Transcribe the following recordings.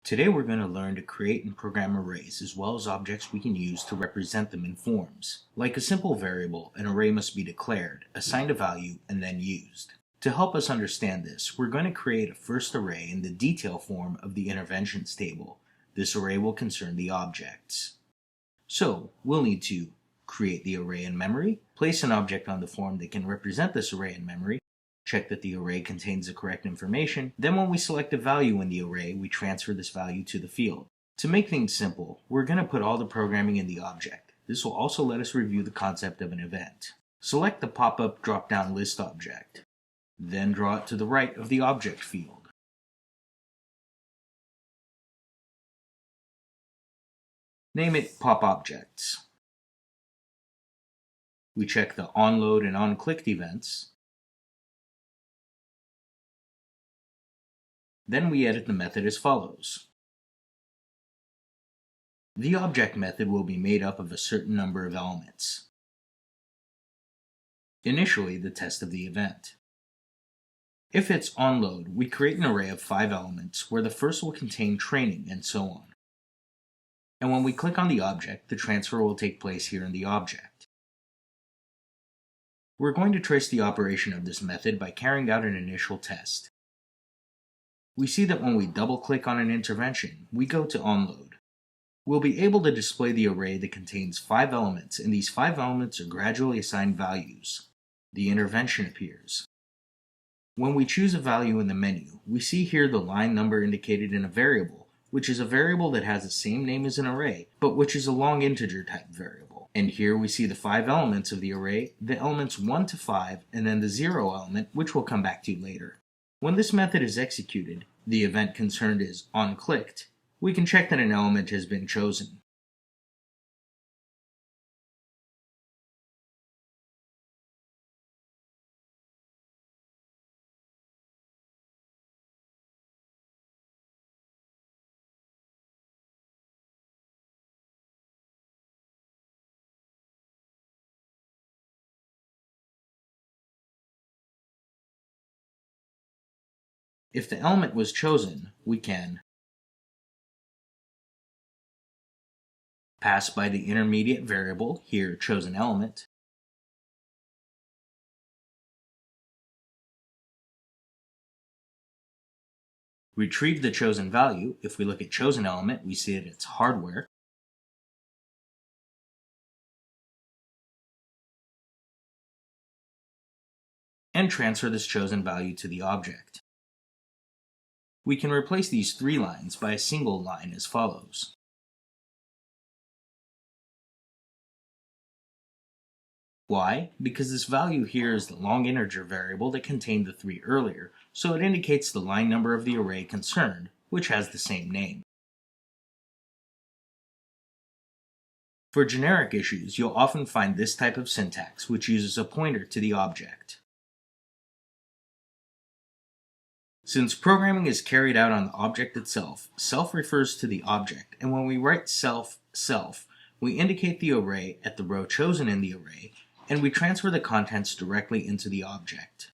Today we're going to learn to create and program arrays as well as objects we can use to represent them in forms. Like a simple variable, an array must be declared, assigned a value, and then used. To help us understand this, we're going to create a first array in the detail form of the interventions table. This array will concern the objects. So we'll need to create the array in memory, place an object on the form that can represent this array in memory, check that the array contains the correct information. Then when we select a value in the array, we transfer this value to the field. To make things simple, we're going to put all the programming in the object. This will also let us review the concept of an event. Select the pop-up drop-down list object. Then draw it to the right of the object field. Name it PopObjects. We check the onload and onClicked events. Then we edit the method as follows. The object method will be made up of a certain number of elements. Initially, the test of the event. If it's onload, we create an array of 5 elements where the first will contain training and so on. And when we click on the object, the transfer will take place here in the object. We're going to trace the operation of this method by carrying out an initial test. We see that when we double-click on an intervention, we go to onload. We'll be able to display the array that contains 5 elements, and these 5 elements are gradually assigned values. The intervention appears. When we choose a value in the menu, we see here the line number indicated in a variable, which is a variable that has the same name as an array, but which is a long integer type variable. And here we see the 5 elements of the array, the elements 1 to 5, and then the 0 element, which we'll come back to later. When this method is executed, the event concerned is onClicked. We can check that an element has been chosen. If the element was chosen, we can pass by the intermediate variable, here chosen element, retrieve the chosen value. If we look at chosen element, we see that it's hardware. And transfer this chosen value to the object. We can replace these 3 lines by a single line as follows. Why? Because this value here is the long integer variable that contained the 3 earlier, so it indicates the line number of the array concerned, which has the same name. For generic issues, you'll often find this type of syntax, which uses a pointer to the object. Since programming is carried out on the object itself, self refers to the object, and when we write self, we indicate the array at the row chosen in the array, and we transfer the contents directly into the object.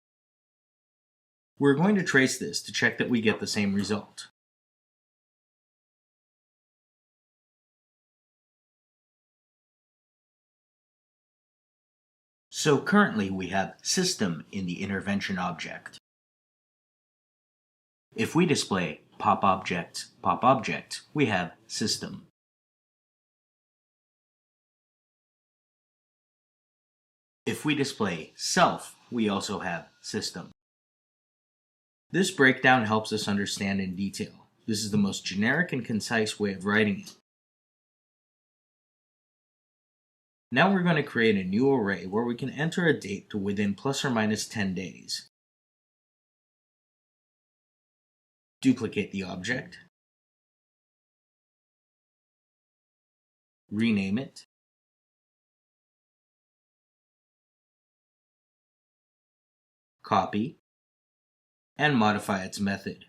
We're going to trace this to check that we get the same result. So currently we have system in the intervention object. If we display PopObject, we have system. If we display self, we also have system. This breakdown helps us understand in detail. This is the most generic and concise way of writing it. Now we're going to create a new array where we can enter a date to within plus or minus 10 days. Duplicate the object. Rename it. Copy. And modify its method.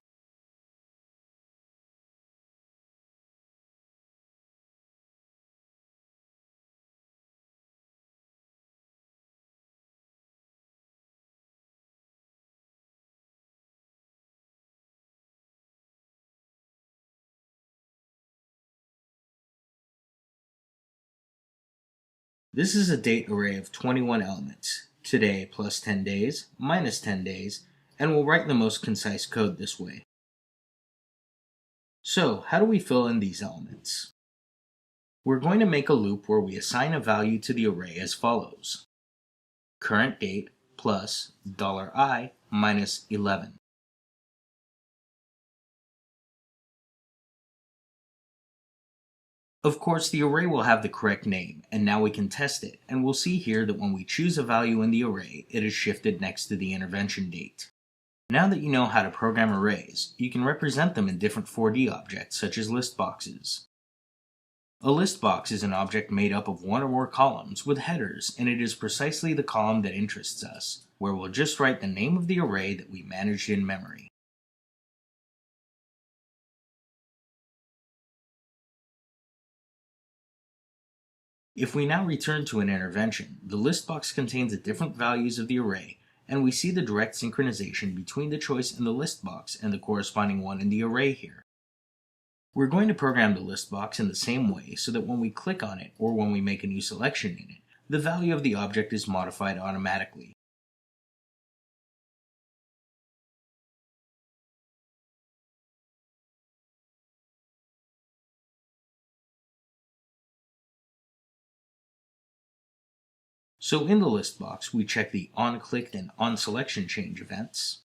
This is a date array of 21 elements, today plus 10 days, minus 10 days, and we'll write the most concise code this way. So, how do we fill in these elements? We're going to make a loop where we assign a value to the array as follows. Current date plus $I minus 11. Of course, the array will have the correct name, and now we can test it, and we'll see here that when we choose a value in the array, it is shifted next to the intervention date. Now that you know how to program arrays, you can represent them in different 4D objects, such as list boxes. A list box is an object made up of one or more columns with headers, and it is precisely the column that interests us, where we'll just write the name of the array that we managed in memory. If we now return to an intervention, the list box contains the different values of the array, and we see the direct synchronization between the choice in the list box and the corresponding one in the array here. We're going to program the list box in the same way so that when we click on it or when we make a new selection in it, the value of the object is modified automatically. So in the list box, we check the onClicked and onSelection change events.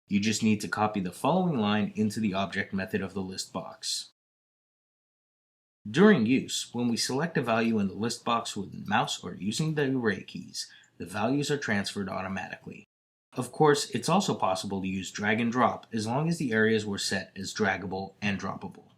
You just need to copy the following line into the object method of the list box. During use, when we select a value in the list box with the mouse or using the array keys, the values are transferred automatically. Of course, it's also possible to use drag and drop as long as the areas were set as draggable and droppable.